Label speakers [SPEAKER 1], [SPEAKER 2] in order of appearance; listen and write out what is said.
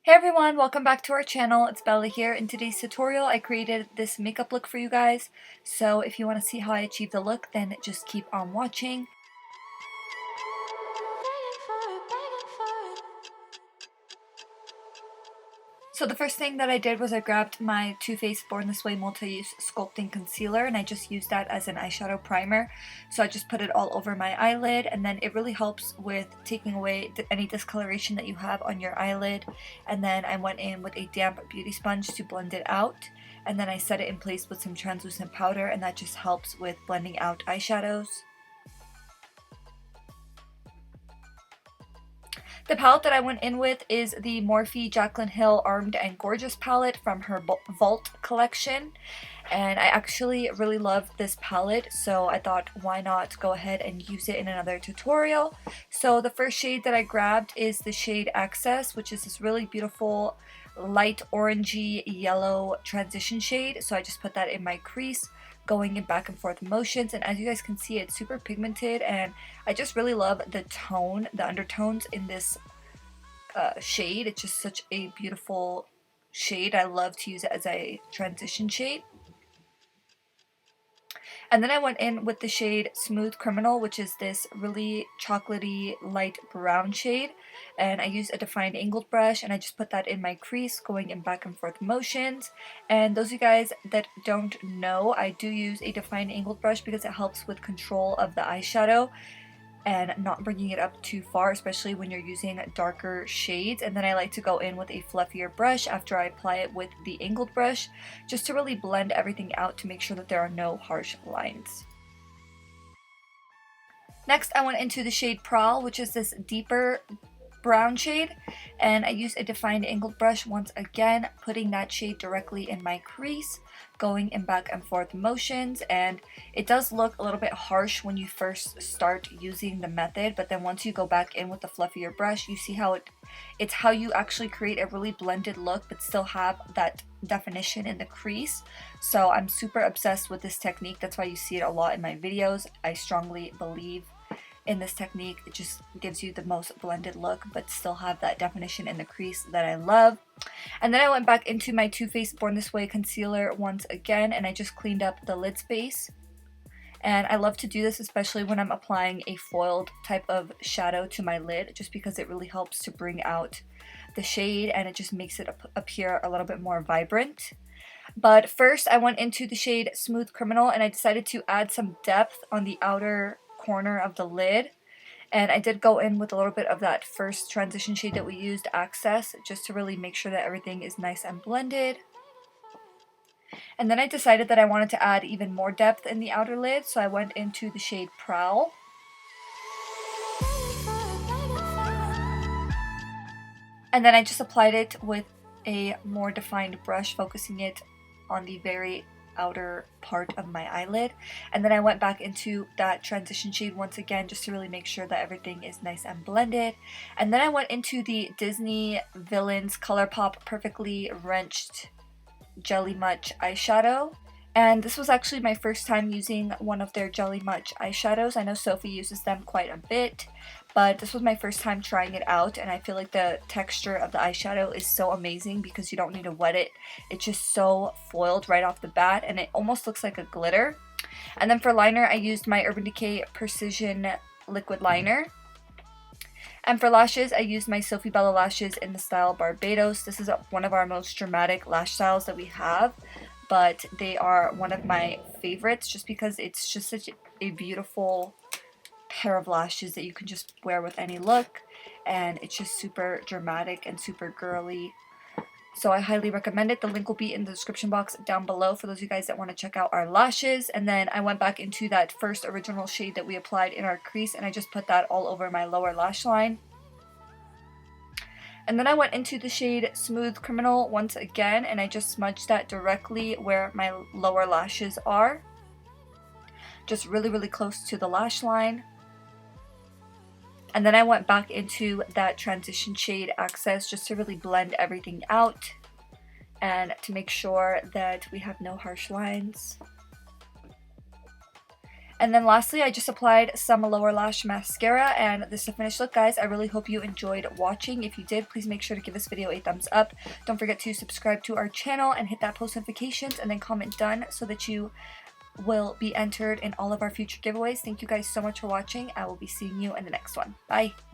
[SPEAKER 1] Hey everyone, welcome back to our channel. It's Bella here. In today's tutorial, I created this makeup look for you guys. So if you want to see how I achieve the look, then just keep on watching. So the first thing that I did was I grabbed my Too Faced Born This Way Multi-Use Sculpting Concealer and I just used that as an eyeshadow primer. So I just put it all over my eyelid, and then it really helps with taking away any discoloration that you have on your eyelid. And then I went in with a damp beauty sponge to blend it out. And then I set it in place with some translucent powder, and that just helps with blending out eyeshadows. The palette that I went in with is the Morphe Jaclyn Hill Armed and Gorgeous palette from her Vault collection. And I actually really love this palette, so I thought why not go ahead and use it in another tutorial. So the first shade that I grabbed is the shade Access, which is this really beautiful light orangey yellow transition shade. So I just put that in my crease, going in back and forth motions, and as you guys can see, it's super pigmented, and I just really love the tone, the undertones in this shade. It's just such a beautiful shade. I love to use it as a transition shade. And then I went in with the shade Smooth Criminal, which is this really chocolatey light brown shade. And I used a defined angled brush, and I just put that in my crease, going in back and forth motions. And those of you guys that don't know, I do use a defined angled brush because it helps with control of the eyeshadow and not bringing it up too far, especially when you're using darker shades. And then I like to go in with a fluffier brush after I apply it with the angled brush, just to really blend everything out to make sure that there are no harsh lines. Next, I went into the shade Prowl, which is this deeper brown shade, and I used a defined angled brush once again, putting that shade directly in my crease, going in back and forth motions. And it does look a little bit harsh when you first start using the method, but then once you go back in with the fluffier brush, you see how it's how you actually create a really blended look but still have that definition in the crease. So I'm super obsessed with this technique. That's why you see it a lot in my videos. I strongly believe in this technique. It just gives you the most blended look but still have that definition in the crease that I love. And then I went back into my Too Faced Born This Way concealer once again, and I just cleaned up the lid space. And I love to do this especially when I'm applying a foiled type of shadow to my lid, just because it really helps to bring out the shade and it just makes it appear a little bit more vibrant. But first I went into the shade Smooth Criminal, and I decided to add some depth on the outer corner of the lid, and I did go in with a little bit of that first transition shade that we used, Access, just to really make sure that everything is nice and blended. And then I decided that I wanted to add even more depth in the outer lid, so I went into the shade Prowl. And then I just applied it with a more defined brush, focusing it on the very outer part of my eyelid. And then I went back into that transition shade once again, just to really make sure that everything is nice and blended. And then I went into the Disney Villains ColourPop Perfectly Wrenched Jelly Much eyeshadow. And this was actually my first time using one of their Jelly Much eyeshadows. I know Sofie uses them quite a bit, but this was my first time trying it out, and I feel like the texture of the eyeshadow is so amazing because you don't need to wet it. It's just so foiled right off the bat, and it almost looks like a glitter. And then for liner, I used my Urban Decay Precision Liquid Liner. And for lashes, I used my Sofie Bella lashes in the style Barbados. This is one of our most dramatic lash styles that we have, but they are one of my favorites just because it's just such a beautiful pair of lashes that you can just wear with any look, and it's just super dramatic and super girly. So I highly recommend it. The link will be in the description box down below for those of you guys that want to check out our lashes. And then I went back into that first original shade that we applied in our crease, and I just put that all over my lower lash line. And then I went into the shade Smooth Criminal once again, and I just smudged that directly where my lower lashes are, just really, really close to the lash line. And then I went back into that transition shade Access just to really blend everything out and to make sure that we have no harsh lines. And then lastly, I just applied some lower lash mascara, and this is the finished look, guys. I really hope you enjoyed watching. If you did, please make sure to give this video a thumbs up. Don't forget to subscribe to our channel and hit that post notifications, and then comment done so that you will be entered in all of our future giveaways. Thank you guys so much for watching. I will be seeing you in the next one. Bye!